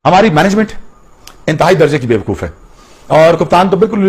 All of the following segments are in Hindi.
हमारी मैनेजमेंट इंतहाई दर्जे की बेवकूफ है और कप्तान तो बिल्कुल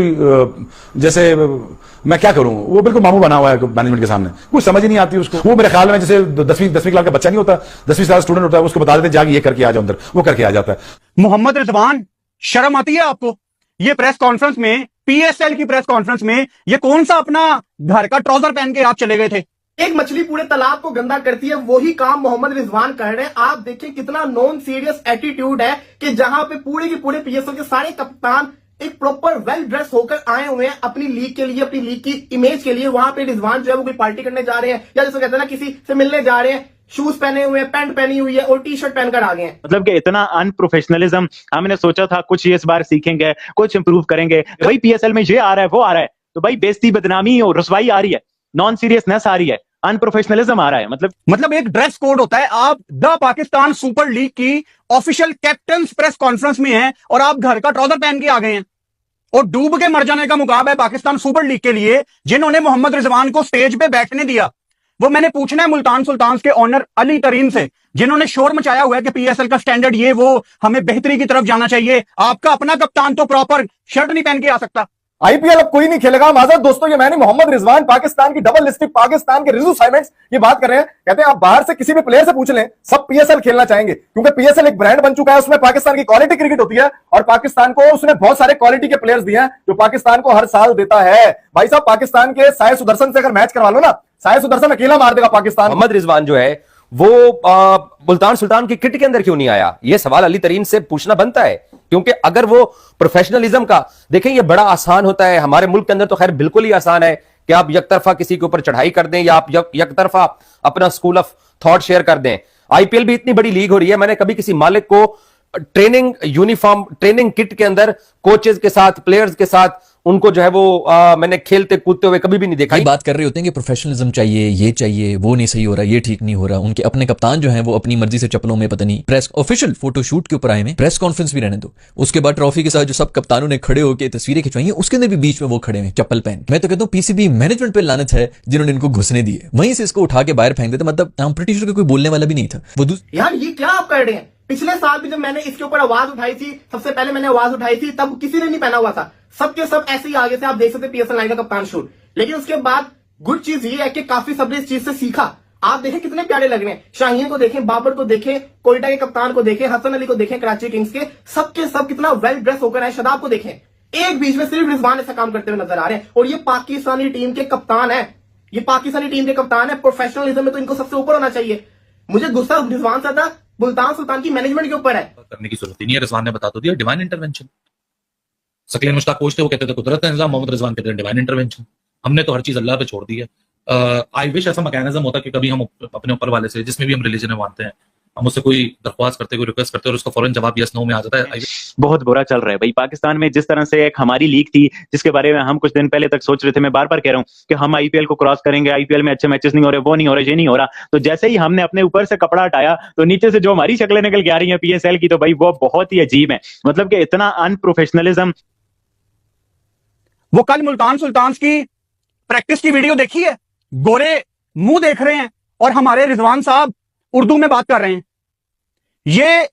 जैसे मैं क्या करूं, वो बिल्कुल मामू बना हुआ है मैनेजमेंट के सामने, कुछ समझ ही नहीं आती उसको। वो मेरे ख्याल में जैसे 10वीं क्लास का बच्चा नहीं होता, 10वीं साल स्टूडेंट होता है, उसको बता देते जाके ये करके आ जाओ अंदर, वो करके आ जाता है। मोहम्मद रिजवान, शर्म आती है आपको? ये प्रेस कॉन्फ्रेंस में, पीएसएल की प्रेस कॉन्फ्रेंस में, ये कौन सा अपना घर का ट्राउजर पहन के आप चले गए थे? एक मछली पूरे तालाब को गंदा करती है, वही काम मोहम्मद रिजवान कर रहे हैं। आप देखिए कितना नॉन सीरियस एटीट्यूड है कि जहां पे पूरे के पूरे पीएसएल के सारे कप्तान एक प्रॉपर वेल ड्रेस होकर आए हुए हैं अपनी लीग के लिए, अपनी लीग की इमेज के लिए। वहां पे रिजवान जो है वो कोई पार्टी करने जा रहे हैं या जैसे कहते हैं ना किसी से मिलने जा रहे हैं, शूज पहने हुए हैं, पैंट पहनी हुई है और टी शर्ट पहनकर आ गए हैं। मतलब कि इतना अनप्रोफेशनलिज्म हमने सोचा था कुछ इस बार सीखेंगे, कुछ इंप्रूव करेंगे। भाई पीएसएल में ये आ रहा है, वो आ रहा है, तो भाई बेइज्जती, बदनामी और रुसवाई आ रही है, नॉन सीरियसनेस आ रही है, अनप्रोफेशनलिज्म आ रहा है। मतलब एक ड्रेस कोड होता है। आप द पाकिस्तान सुपर लीग की ऑफिशियल कैप्टन प्रेस कॉन्फ्रेंस में हैं और आप घर का ट्राउजर पहन के आ गए हैं और डूब के मर जाने का मुकाबला है पाकिस्तान सुपर लीग के लिए, जिन्होंने मोहम्मद रिजवान को स्टेज पे बैठने दिया। वो मैंने पूछना है मुल्तान सुल्तान्स के ऑनर अली तरीन से, जिन्होंने शोर मचाया हुआ है कि पीएसएल का स्टैंडर्ड ये वो, हमें बेहतरी की तरफ जाना चाहिए। आपका अपना कप्तान तो प्रॉपर शर्ट नहीं पहन के आ सकता। आईपीएल अब कोई नहीं खेलेगा। माजरत दोस्तों, ये मैं नहीं, मोहम्मद रिजवान पाकिस्तान की डबल लिस्टिक, पाकिस्तान के रिजू साइमेंट्स ये बात कर रहे हैं। कहते हैं आप बाहर से किसी भी प्लेयर से पूछ लें, सब पीएसएल खेलना चाहेंगे, क्योंकि पीएसएल एक ब्रांड बन चुका है, उसमें पाकिस्तान की क्वालिटी क्रिकेट होती है और पाकिस्तान को उसने बहुत सारे क्वालिटी के प्लेयर्स दिए हैं जो पाकिस्तान को हर साल देता है। भाई साहब, पाकिस्तान के साय सुदर्शन से अगर मैच करवा लो ना, साय सुदर्शन अकेला मार देगा पाकिस्तान। मोहम्मद रिजवान जो है वो मुल्तान सुल्तान की किट के अंदर क्यों नहीं आया, ये सवाल अली तरीन से पूछना बनता है। क्योंकि अगर वो प्रोफेशनलिज्म का देखें, ये बड़ा आसान होता है हमारे मुल्क के अंदर, तो खैर बिल्कुल ही आसान है कि आप यकतरफा किसी के ऊपर चढ़ाई कर दें या आप यकतरफा अपना स्कूल ऑफ थॉट शेयर कर दें। आईपीएल भी इतनी बड़ी लीग हो रही है, मैंने कभी किसी मालिक को ट्रेनिंग यूनिफॉर्म, ट्रेनिंग किट के अंदर कोचेस के साथ, प्लेयर्स के साथ उनको जो है वो मैंने खेलते कूदते हुए कभी भी नहीं देखा। बात कर रहे होते हैं कि प्रोफेशनलिज्म चाहिए, ये चाहिए, वो नहीं सही हो रहा, ये ठीक नहीं हो रहा। उनके अपने कप्तान जो हैं वो अपनी मर्जी से चप्पलों में पता नहीं प्रेस ऑफिशियल फोटोशूट के ऊपर आए हैं, प्रेस कॉन्फ्रेंस भी रहने दो, उसके बाद ट्रॉफी के साथ जो सब कप्तानों ने खड़े होकर तस्वीरें खिंचवाई हैं, उसके अंदर भी बीच में वो खड़े हैं चप्पल पहन। मैं तो कहता हूँ पीसीबी मैनेजमेंट पे लानत है जिन्होंने इनको घुसने दिए, वहीं से इसको उठा के बाहर फेंक देते। मतलब हम ब्रिटिश को कोई बोलने वाला भी नहीं था। वो यार ये क्या आप कर रहे हैं? पिछले साल भी जब मैंने इसके ऊपर आवाज उठाई थी, सबसे पहले मैंने आवाज उठाई थी, तब किसी ने नहीं पहना हुआ था, सबके सब ऐसे ही आगे से आप देख सकते पीएसएल लाइन का कप्तान शूट। लेकिन उसके बाद गुड चीज ये है कि काफी सबने इस चीज से सीखा। आप देखें कितने प्यारे लग रहे हैं, शाहीन को देखें, बाबर को देखें, कोयटा के कप्तान को देखें, हसन अली को देखें, कराची किंग्स के, सबके सब कितना वेल ड्रेस होकर आए। शदाब को देखें, एक बीच में सिर्फ रिजवान ऐसा काम करते हुए नजर आ रहे हैं और ये पाकिस्तानी टीम के कप्तान है, ये पाकिस्तानी टीम के कप्तान है। प्रोफेशनलिज्म में तो इनको सबसे ऊपर होना चाहिए। मुझे गुस्सा रिजवान से था मुल्तान सुल्तान की मैनेजमेंट के ऊपर है। करने की जरूरत नहीं है, रिजवान ने बता तो दिया, डिवाइन इंटरवेंशन। सकलीन मुश्ताक कोच थे, वो कहते थे कुदरत का निजाम, मोहम्मद रिजवान कहते थे डिवाइन इंटरवेंशन। हमने तो हर चीज अल्लाह पे छोड़ दी है। आई विश ऐसा मैकेनिज्म होता कि कभी हम अपने ऊपर वाले से, जिसमें भी हम रिलीजन में मानते हैं, हम उससे कोई दरख्वास्त करते, कोई रिक्वेस्ट करते और उसका फौरन जवाब यस नो में आ जाता है। बहुत बुरा चल रहा है भाई पाकिस्तान में। जिस तरह से एक हमारी लीग थी जिसके बारे में हम कुछ दिन पहले तक सोच रहे थे, मैं बार बार कह रहा हूं कि हम आईपीएल को क्रॉस करेंगे, आईपीएल में अच्छे मैचेस नहीं हो रहे, वो नहीं हो रहे, ये नहीं हो रहा, तो जैसे ही हमने अपने ऊपर से कपड़ा हटाया तो नीचे से जो हमारी शक्लें निकल के आ रही है पीएसएल की, तो भाई वो बहुत ही अजीब है। मतलब कि इतना अनप्रोफेशनलिज्म। वो कल मुल्तान सुल्तान्स की प्रैक्टिस की वीडियो देखी है, गोरे मुंह देख रहे हैं और हमारे रिजवान साहब उर्दू में बात कर रहे हैं। ये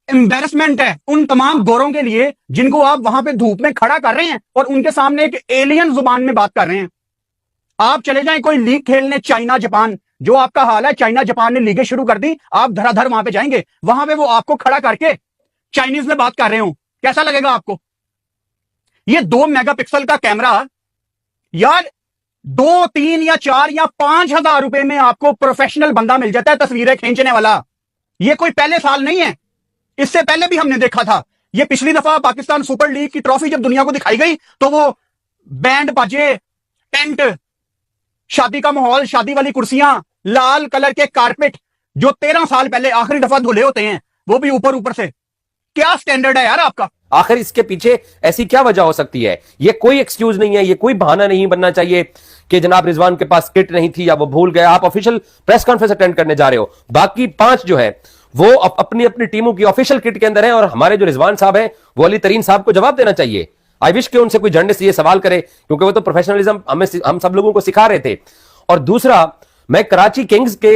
एम्बैरेसमेंट है उन तमाम गोरों के लिए जिनको आप वहां पे धूप में खड़ा कर रहे हैं और उनके सामने एक एलियन जुबान में बात कर रहे हैं। आप चले जाएं कोई लीग खेलने चाइना जापान, जो आपका हाल है, चाइना जापान ने लीगें शुरू कर दी, आप धड़ाधड़ वहां पे जाएंगे, वहां पे वो आपको खड़ा करके चाइनीज में बात कर रहे हो, कैसा लगेगा आपको? ये 2 मेगापिक्सल का कैमरा यार 2, 3 या 4 या 5,000 रुपए में आपको प्रोफेशनल बंदा मिल जाता है तस्वीरें खींचने वाला। ये कोई पहले साल नहीं है, इससे पहले भी हमने देखा था। ये पिछली दफा पाकिस्तान सुपर लीग की ट्रॉफी जब दुनिया को दिखाई गई तो वो बैंड बाजे, टेंट, शादी का माहौल, शादी वाली कुर्सियां, लाल कलर के कारपेट जो 13 साल पहले आखिरी दफा धुले होते हैं, वो भी ऊपर ऊपर से। क्या स्टैंडर्ड है यार आपका? आखिर इसके पीछे ऐसी क्या वजह हो सकती है? ये कोई एक्सक्यूज नहीं है, ये कोई बहाना नहीं बनना चाहिए कि जनाब रिजवान के पास किट नहीं थी या वो भूल गया। आप ऑफिशियल प्रेस कॉन्फ्रेंस अटेंड करने जा रहे हो, बाकी 5 जो है वो अपनी अपनी टीमों की ऑफिशियल किट के अंदर है और हमारे जो रिजवान साहब हैं वो अली तरीन साहब को जवाब देना चाहिए। आई विश कि उनसे कोई जर्नलिस्ट ये सवाल करे, क्योंकि वो तो प्रोफेशनलिज्म हम सब लोगों को सिखा रहे थे। और दूसरा, मैं कराची किंग्स के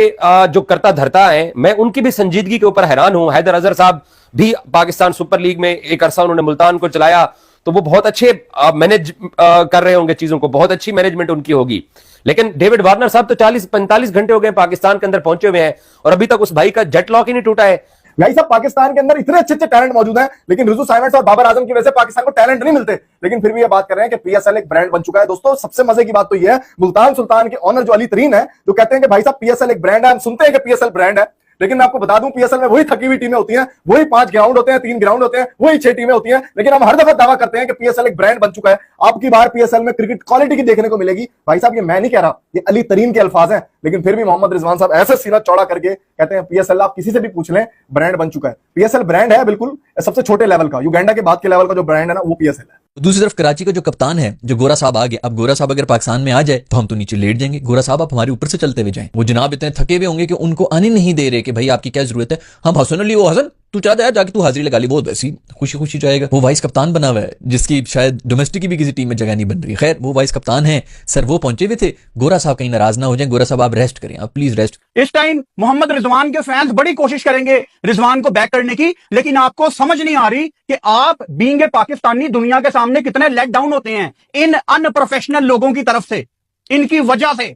जो करता धरता है, मैं उनकी भी संजीदगी के ऊपर हैरान हूं। हैदर अजहर साहब भी पाकिस्तान सुपर लीग में एक अरसा उन्होंने मुल्तान को चलाया, तो वो बहुत अच्छे मैनेज कर रहे होंगे चीजों को, बहुत अच्छी मैनेजमेंट उनकी होगी। लेकिन डेविड वार्नर साहब तो 40-45 घंटे हो गए पाकिस्तान के अंदर पहुंचे हुए हैं और अभी तक उस भाई का जेट लॉक ही नहीं टूटा है। भाई साहब, पाकिस्तान के अंदर इतने अच्छे अच्छे टैलेंट मौजूद हैं, लेकिन रिजू साइमंड्स और बाबर आजम की वजह से पाकिस्तान को टैलेंट नहीं मिलते। लेकिन फिर भी ये बात कर रहे हैं कि पीएसएल एक ब्रांड बन चुका है। दोस्तों, सबसे मजे की बात तो ये है, मुल्तान सुल्तान के ऑनर जो अली तरीन है, जो कहते हैं कि भाई साहब पीएसएल एक ब्रांड है। हम सुनते हैं कि पीएसएल ब्रांड है, लेकिन मैं आपको बता दूं पीएसएल में वही थकी हुई टीमें होती हैं, वही 5 ग्राउंड होते हैं, 3 ग्राउंड होते हैं, वही 6 टीमें होती हैं। लेकिन हम हर दफा दावा करते हैं कि पीएसएल एक ब्रांड बन चुका है। आपकी बार पीएसएल में क्रिकेट क्वालिटी की देखने को मिलेगी। भाई साहब, ये मैं नहीं कह रहा, ये अली तरीन के अल्फाज हैं। लेकिन फिर भी मोहम्मद रिजवान साहब ऐसे सीना चौड़ा करके कहते हैं पीएसएल, आप किसी से भी पूछ लें, ब्रांड बन चुका है। पीएसएल ब्रांड है बिल्कुल सबसे छोटे लेवल का, युगांडा के बाद के लेवल का जो ब्रांड है ना, वो पीएसएल है। दूसरी तरफ कराची का जो कप्तान है, जो गोरा साहब आ गए, अब गोरा साहब अगर पाकिस्तान में आ जाए तो हम तो नीचे लेट जाएंगे। गोरा साहब आप हमारे ऊपर से चलते हुए जाएं। वो जनाब इतने थके हुए होंगे कि उनको आने नहीं दे रहे कि भाई आपकी क्या जरूरत है। हम हसन अली, वो हसन तू चाह जाए जाके तू हाजिरी लगा ली, बहुत वैसी खुशी खुशी जाएगा। वो वाइस कप्तान बना हुआ है, जिसकी शायद डोमेस्टिक की भी किसी टीम में जगह नहीं बन रही। खैर, वो वाइस कप्तान है सर, वो पहुंचे हुए थे। गोरा साहब कहीं नाराज ना हो जाए। गोरा साहब आप रेस्ट करें, आप प्लीज रेस्ट। इस टाइम मोहम्मद रिजवान के फैंस बड़ी कोशिश करेंगे रिजवान को बैक करने की, लेकिन आपको समझ नहीं आ रही कि आप बीइंग ए पाकिस्तानी दुनिया के सामने कितने लेट डाउन होते हैं इन अनप्रोफेशनल लोगों की तरफ से, इनकी वजह से।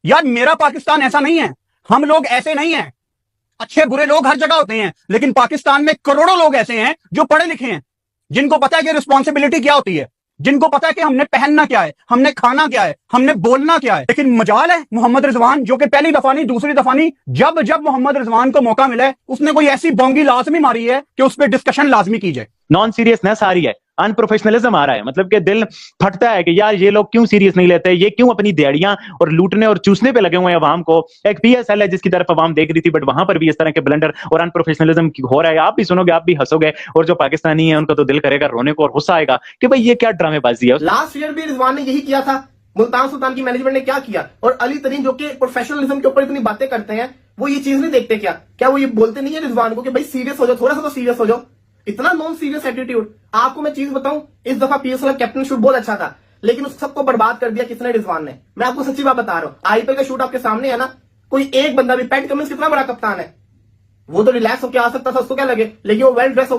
यार, मेरा पाकिस्तान ऐसा नहीं है, हम लोग ऐसे नहीं हैं। अच्छे बुरे लोग हर जगह होते हैं, लेकिन पाकिस्तान में करोड़ों लोग ऐसे हैं जो पढ़े लिखे हैं, जिनको पता है कि रिस्पॉन्सिबिलिटी क्या होती है, जिनको पता है कि हमने पहनना क्या है, हमने खाना क्या है, हमने बोलना क्या है। लेकिन मजाल है मोहम्मद रिजवान, जो कि पहली दफा नहीं, दूसरी दफा नहीं, जब जब मोहम्मद रिजवान को मौका मिला है, उसने कोई ऐसी बोंगी लाजमी मारी है कि उस पर डिस्कशन लाजमी की जाए। नॉन सीरियसनेस आ रही है, अनप्रोफेशनलिज्म आ रहा है। मतलब कि दिल फटता है कि यार ये लोग क्यों सीरियस नहीं लेते, ये क्यों अपनी दिहाड़ियां और लूटने और चूसने पे लगे हुए हैं अवाम को। एक पीएसएल है जिसकी तरफ अवाम देख रही थी, बट वहां पर भी इस तरह के ब्लंडर और अनप्रोफेशनलिज्म हो रहा है। आप भी सुनोगे, आप भी हंसोगे, और जो पाकिस्तानी है उनका तो दिल करेगा रोने को और गुस्सा आएगा कि भाई ये क्या ड्रामेबाजी है। लास्ट ईयर भी रिजवान ने यही किया था। मुल्तान सुल्तान की मैनेजमेंट ने क्या किया, और अली तरीन जो कि प्रोफेशनलिज्म के ऊपर इतनी बातें करते हैं, वो ये चीज नहीं देखते क्या वो ये बोलते नहीं है रिजवान को कि भाई सीरियस हो जाओ, थोड़ा सा तो सीरियस हो जाओ। इतना नॉन सीरियस एटीट्यूड। आपको मैं चीज बताऊं, इस दफा पीएसएल का कैप्टन शूट बहुत अच्छा था, लेकिन उस सबको बर्बाद कर दिया किसने, रिजवान ने। मैं आपको सच्ची बात बता रहा हूं, आईपीएल का शूट आपके सामने है ना, कोई एक बंदा भी, पैट कमिंस कितना बड़ा कप्तान है, वो तो रिलैक्स होकर आ सकता था, उसको क्या लगे, लेकिन वो वेल ड्रेस